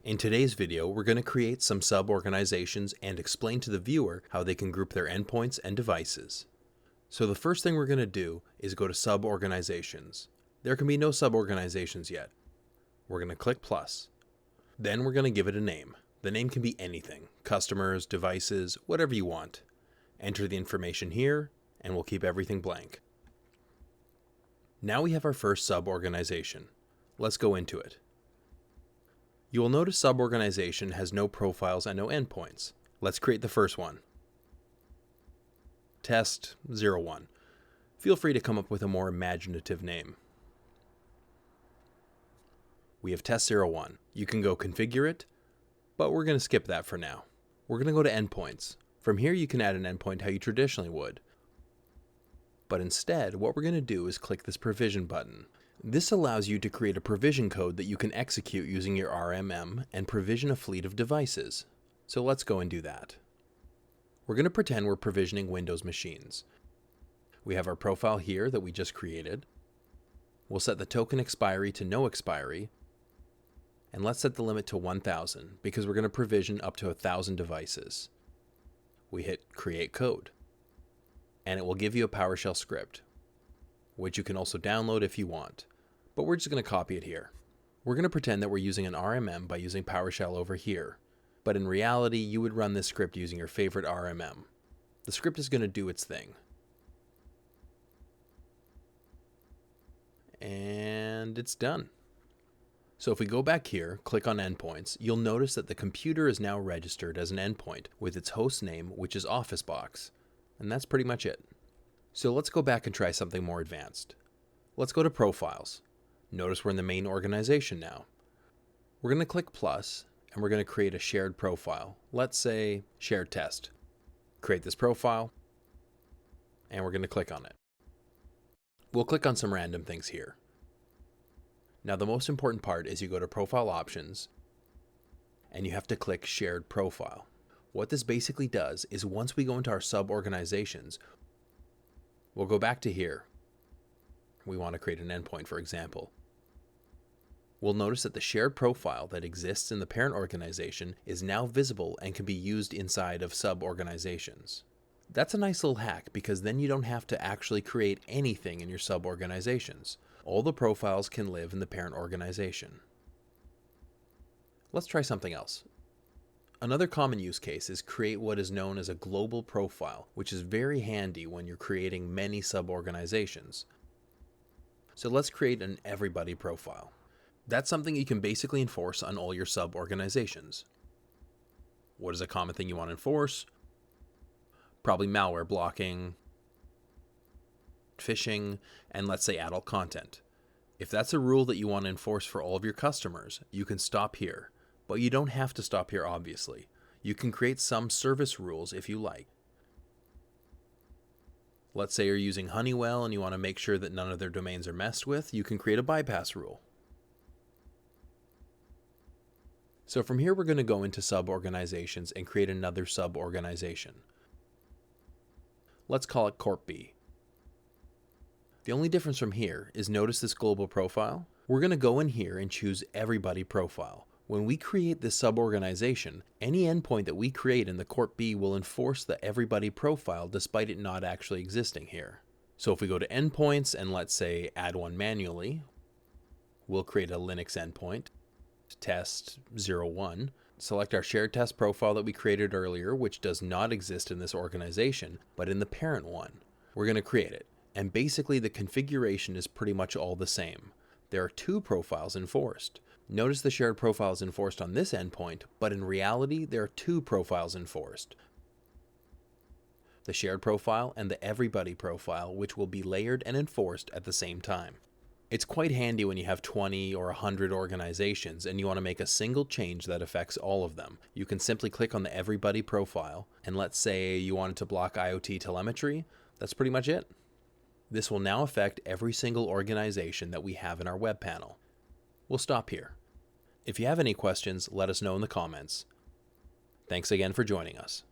In today's video, we're going to create some sub-organizations and explain to the viewer how they can group their endpoints and devices. So the first thing we're going to do is go to sub-organizations. There can be no sub-organizations yet. We're going to click plus. Then we're going to give it a name. The name can be anything, customers, devices, whatever you want. Enter the information here, and we'll keep everything blank. Now we have our first sub-organization. Let's go into it. You will notice sub-organization has no profiles and no endpoints. Let's create the first one. Test 01. Feel free to come up with a more imaginative name. We have test 01. You can go configure it, but we're going to skip that for now. We're going to go to endpoints. From here you can add an endpoint how you traditionally would. But instead, what we're going to do is click this provision button. This allows you to create a provision code that you can execute using your RMM and provision a fleet of devices. So let's go and do that. We're going to pretend we're provisioning Windows machines. We have our profile here that we just created. We'll set the token expiry to no expiry. And let's set the limit to 1,000 because we're going to provision up to 1,000 devices. We hit create code. And it will give you a PowerShell script, which you can also download if you want, but we're just going to copy it here. We're going to pretend that we're using an RMM by using PowerShell over here, but in reality you would run this script using your favorite RMM. The script is going to do its thing. And it's done. So if we go back here, click on endpoints, you'll notice that the computer is now registered as an endpoint with its host name, which is OfficeBox. And that's pretty much it. So let's go back and try something more advanced. Let's go to profiles. Notice we're in the main organization now. We're going to click plus and we're going to create a shared profile. Let's say shared test. Create this profile and we're going to click on it. We'll click on some random things here. Now the most important part is you go to profile options and you have to click shared profile. What this basically does is once we go into our sub-organizations, we'll go back to here. We want to create an endpoint, for example. We'll notice that the shared profile that exists in the parent organization is now visible and can be used inside of sub-organizations. That's a nice little hack because then you don't have to actually create anything in your sub-organizations. All the profiles can live in the parent organization. Let's try something else. Another common use case is create what is known as a global profile, which is very handy when you're creating many sub-organizations. So let's create an everybody profile. That's something you can basically enforce on all your sub-organizations. What is a common thing you want to enforce? Probably malware blocking, phishing, and let's say adult content. If that's a rule that you want to enforce for all of your customers, you can stop here. But you don't have to stop here, obviously. You can create some service rules if you like. Let's say you're using Honeywell and you want to make sure that none of their domains are messed with, you can create a bypass rule. So from here we're going to go into sub-organizations and create another sub-organization. Let's call it Corp B. The only difference from here is notice this global profile. We're going to go in here and choose everybody profile. When we create this sub-organization, any endpoint that we create in the Corp B will enforce the everybody profile despite it not actually existing here. So if we go to endpoints and let's say add one manually, we'll create a Linux endpoint, test 01, select our shared test profile that we created earlier, which does not exist in this organization, but in the parent one. We're going to create it, and basically the configuration is pretty much all the same. There are two profiles enforced. Notice the shared profile is enforced on this endpoint, but in reality, there are two profiles enforced. The shared profile and the everybody profile, which will be layered and enforced at the same time. It's quite handy when you have 20 or 100 organizations and you want to make a single change that affects all of them. You can simply click on the everybody profile, and let's say you wanted to block IoT telemetry. That's pretty much it. This will now affect every single organization that we have in our web panel. We'll stop here. If you have any questions, let us know in the comments. Thanks again for joining us.